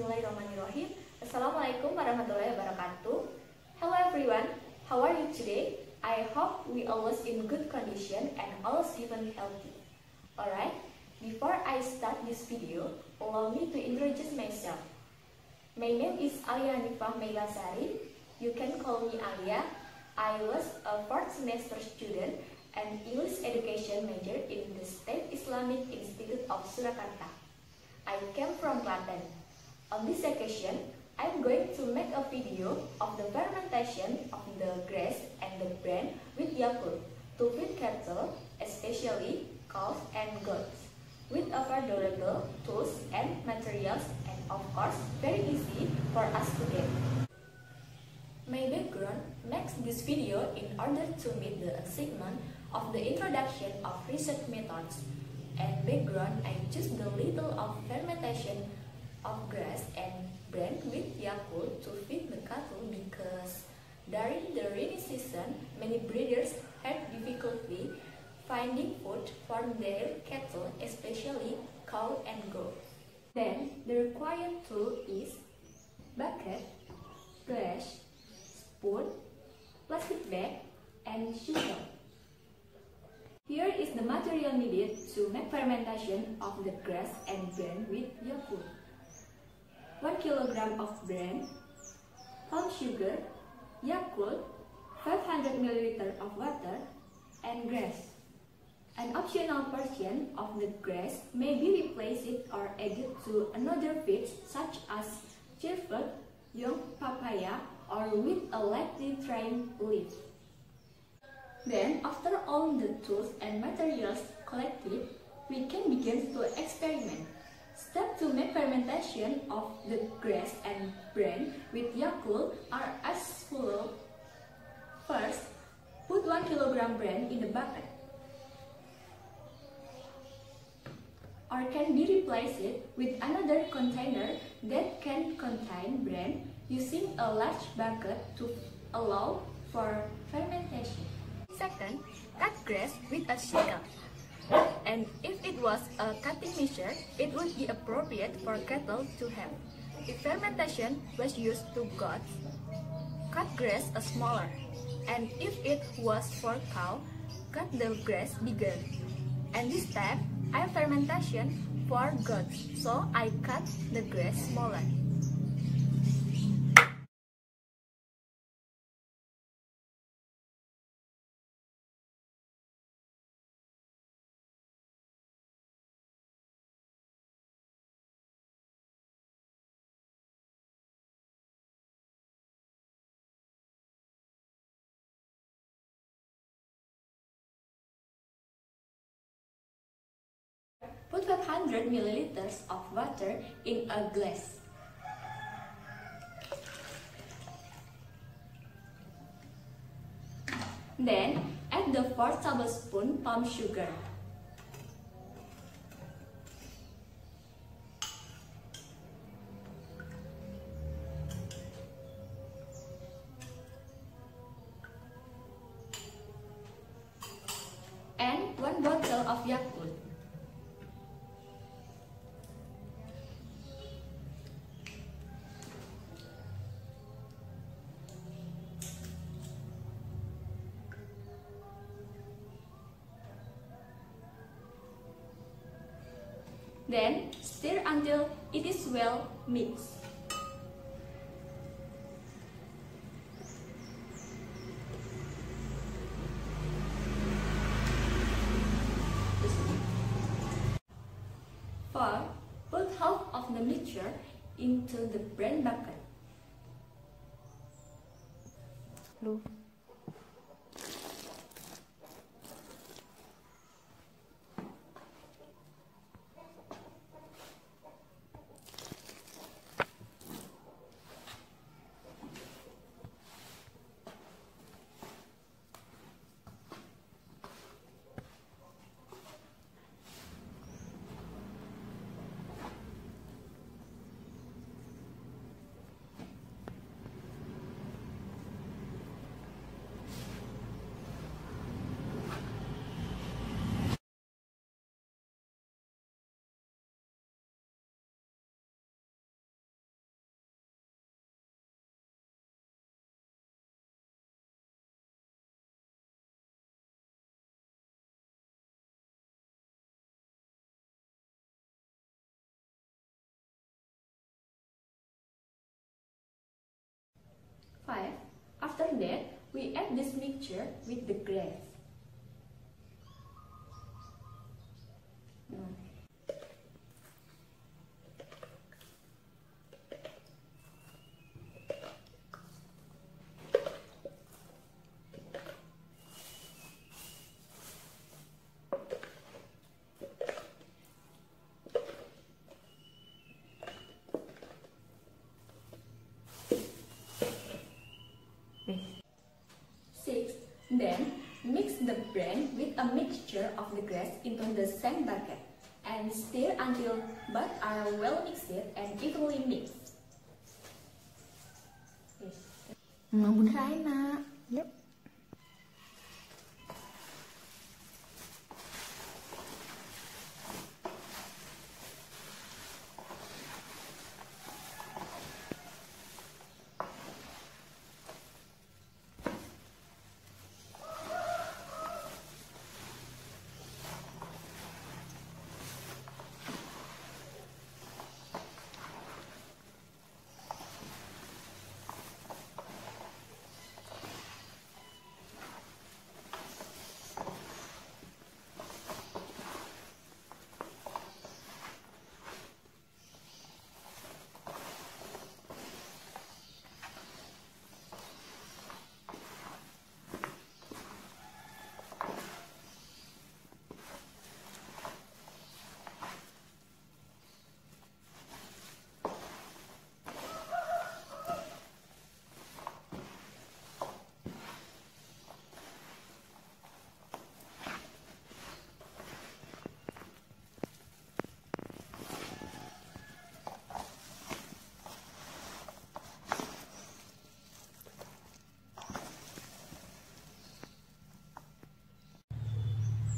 Bismillahirrahmanirrahim. Assalamualaikum warahmatullahi wabarakatuh. Hello everyone, how are you today? I hope we always in good condition and always even healthy. Alright, before I start this video, allow me to introduce myself. My name is Alia Hanifah Meilasari. You can call me Alia. I was a 4th semester student and English education major in the State Islamic Institute of Surakarta. I came from Klaten. On this occasion, I am going to make a video of the fermentation of the grass and the bran with Yakult to feed cattle, especially cows and goats, with affordable tools and materials, and of course, very easy for us to get. My background makes this video in order to meet the excitement of the introduction of research methods. And background, I choose the little of fermentation of grass and bran with Yakult to feed the cattle because during the rainy season, many breeders had difficulty finding food for their cattle, especially cow and goat. Then the required tool is bucket, brush, spoon, plastic bag, and sugar. Here is the material needed to make fermentation of the grass and bran with Yakult. 1 kg of bran, palm sugar, Yakult, 500 ml of water, and grass. An optional portion of the grass may be replaced or added to another feed such as chervil, young papaya, or with a lightly trimmed leaf. Then, after all the tools and materials collected, we can begin to experiment. Steps to make fermentation of the grass and bran with Yakult are as follows. First, put 1 kg bran in the bucket, or can be replaced with another container that can contain bran using a large bucket to allow for fermentation. Second, cut grass with a sickle. And if it was a cutting measure, it would be appropriate for cattle to have. If fermentation was used to goats, cut grass smaller. And if it was for cow, cut the grass bigger. And this time, I have fermentation for goats, so I cut the grass smaller. Put 500 ml of water in a glass. Then, add the 4 tablespoons palm sugar. And 1 bottle of Yakult. Then, stir until it is well mixed. Four, put half of the mixture into the bran bucket. 5. After that, we add this mixture with the grass. 6. Then mix the bran with a mixture of the grass into the same bucket and stir until both are well mixed and evenly mixed. Beneran, Nak. Yuk.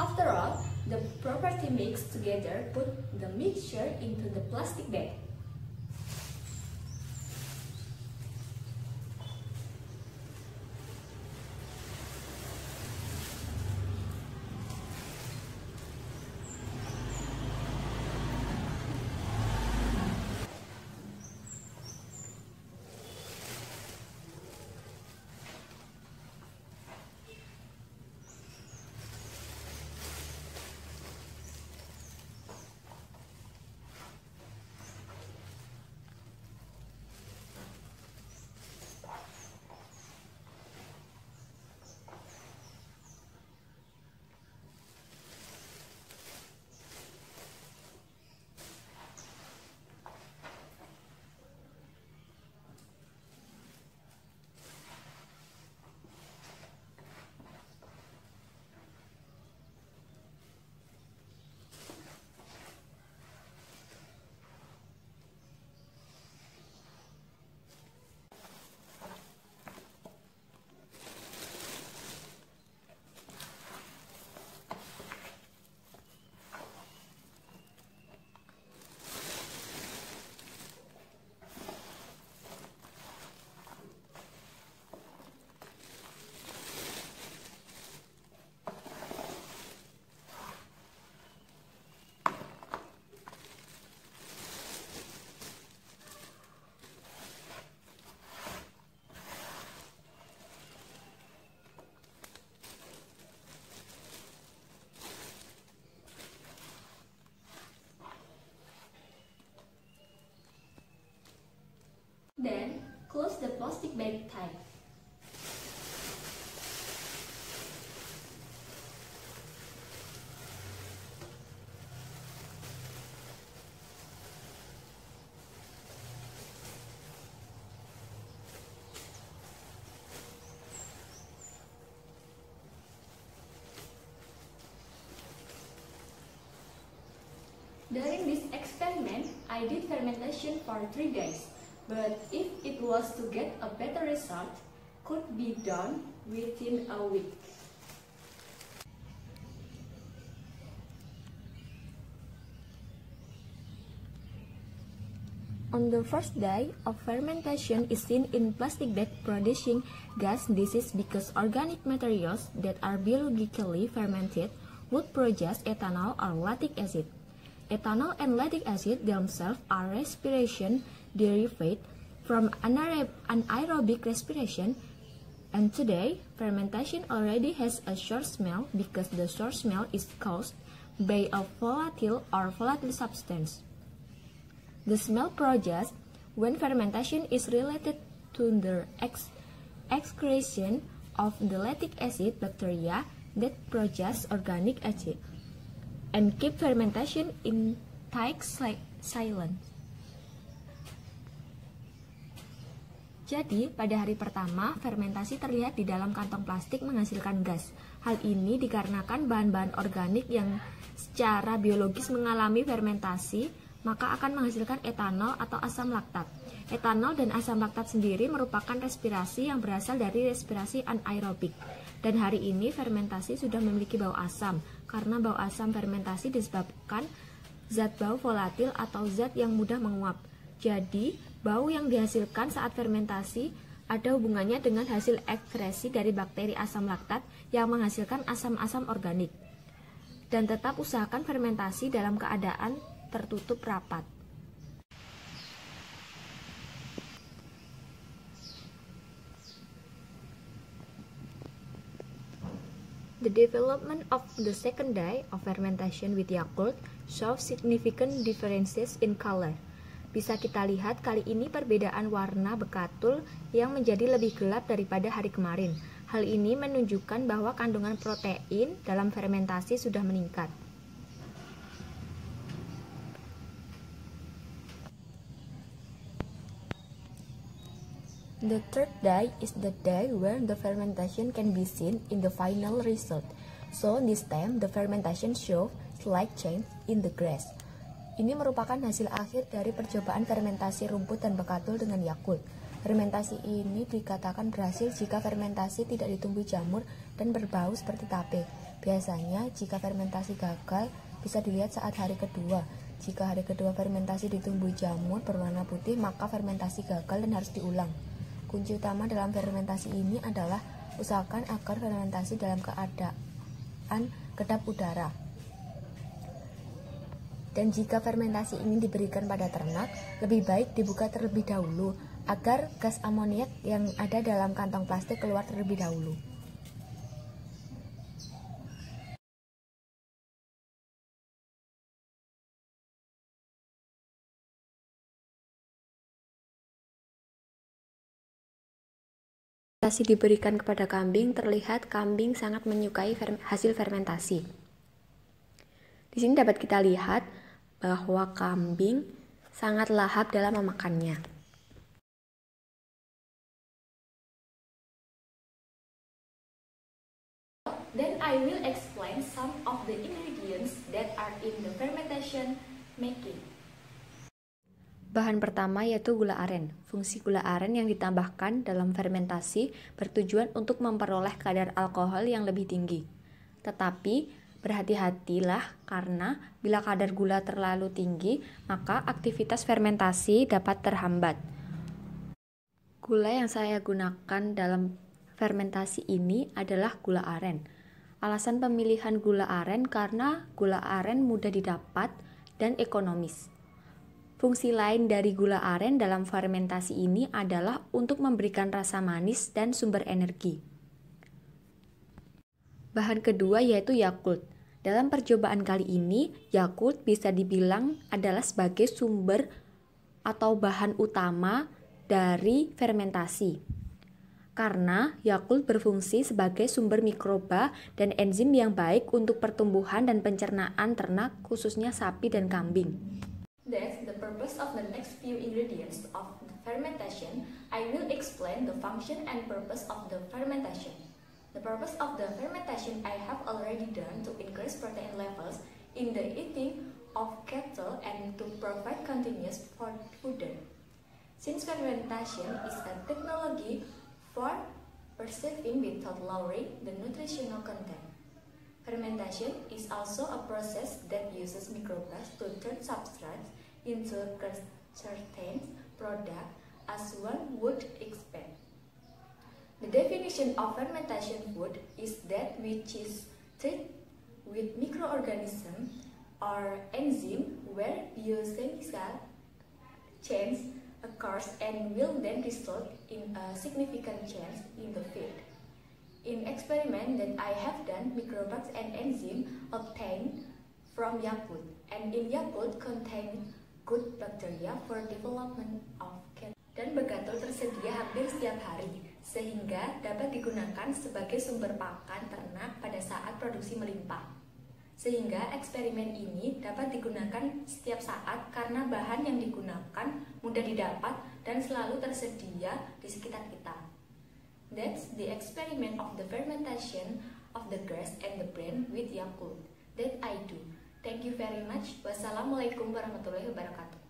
After all, the properly mixed together, put the mixture into the plastic bag. Then, close the plastic bag tight. During this experiment, I did fermentation for 3 days. But if it was to get a better result, could be done within a week. On the first day of fermentation is seen in plastic bag producing gas. This is because organic materials that are biologically fermented would produce ethanol or lactic acid. Ethanol and lactic acid themselves are respiration derivatives from anaerobic respiration, and today, fermentation already has a sour smell because the sour smell is caused by a volatile substance. The smell process when fermentation is related to the excretion of the lactic acid bacteria that produce organic acid and keep fermentation in tight silence. Jadi, pada hari pertama, fermentasi terlihat di dalam kantong plastik menghasilkan gas. Hal ini dikarenakan bahan-bahan organik yang secara biologis mengalami fermentasi, maka akan menghasilkan etanol atau asam laktat. Etanol dan asam laktat sendiri merupakan respirasi yang berasal dari respirasi anaerobik. Dan hari ini fermentasi sudah memiliki bau asam, karena bau asam fermentasi disebabkan zat bau volatil atau zat yang mudah menguap. Jadi, bau yang dihasilkan saat fermentasi ada hubungannya dengan hasil ekskresi dari bakteri asam laktat yang menghasilkan asam-asam organik. Dan tetap usahakan fermentasi dalam keadaan tertutup rapat. The development of the second day of fermentation with Yakult shows significant differences in color. Bisa kita lihat kali ini perbedaan warna bekatul yang menjadi lebih gelap daripada hari kemarin. Hal ini menunjukkan bahwa kandungan protein dalam fermentasi sudah meningkat. The third day is the day where the fermentation can be seen in the final result. So this time the fermentation shows slight change in the grass. Ini merupakan hasil akhir dari percobaan fermentasi rumput dan bekatul dengan Yakult. Fermentasi ini dikatakan berhasil jika fermentasi tidak ditumbuhi jamur dan berbau seperti tape. Biasanya jika fermentasi gagal bisa dilihat saat hari kedua. Jika hari kedua fermentasi ditumbuhi jamur berwarna putih, maka fermentasi gagal dan harus diulang. Kunci utama dalam fermentasi ini adalah usahakan agar fermentasi dalam keadaan kedap udara. Dan jika fermentasi ini diberikan pada ternak, lebih baik dibuka terlebih dahulu agar gas amoniak yang ada dalam kantong plastik keluar terlebih dahulu. Fermentasi diberikan kepada kambing, terlihat kambing sangat menyukai hasil fermentasi. Di sini dapat kita lihat bahwa kambing sangat lahap dalam memakannya. Then I will explain some of the ingredients that are in the fermentation making. Bahan pertama yaitu gula aren. Fungsi gula aren yang ditambahkan dalam fermentasi bertujuan untuk memperoleh kadar alkohol yang lebih tinggi. Tetapi berhati-hatilah karena bila kadar gula terlalu tinggi, maka aktivitas fermentasi dapat terhambat. Gula yang saya gunakan dalam fermentasi ini adalah gula aren. Alasan pemilihan gula aren karena gula aren mudah didapat dan ekonomis. Fungsi lain dari gula aren dalam fermentasi ini adalah untuk memberikan rasa manis dan sumber energi. Bahan kedua yaitu Yakult. Dalam percobaan kali ini, Yakult bisa dibilang adalah sebagai sumber atau bahan utama dari fermentasi. Karena Yakult berfungsi sebagai sumber mikroba dan enzim yang baik untuk pertumbuhan dan pencernaan ternak, khususnya sapi dan kambing. That's the purpose of the next few ingredients of the fermentation. I will explain the function and purpose of the fermentation. The purpose of the fermentation I have already done to increase protein levels in the eating of cattle and to provide continuous fodder. Since fermentation is a technology for preserving without lowering the nutritional content, fermentation is also a process that uses microbes to turn substrates into certain product as one would expect. The definition of fermentation food is that which is treated with microorganisms or enzyme where biochemical chains occurs and will then result in a significant change in the feed. In experiment that I have done, microbes and enzyme obtained from Yakult, and in Yakult contain good bacteria for development of cattle. Dan begatul tersedia hampir setiap hari, sehingga dapat digunakan sebagai sumber pakan ternak pada saat produksi melimpah. Sehingga eksperimen ini dapat digunakan setiap saat karena bahan yang digunakan mudah didapat dan selalu tersedia di sekitar kita. That's the experiment of the fermentation of the grass and the bran with Yakult that I do. Thank you very much. Wassalamualaikum warahmatullahi wabarakatuh.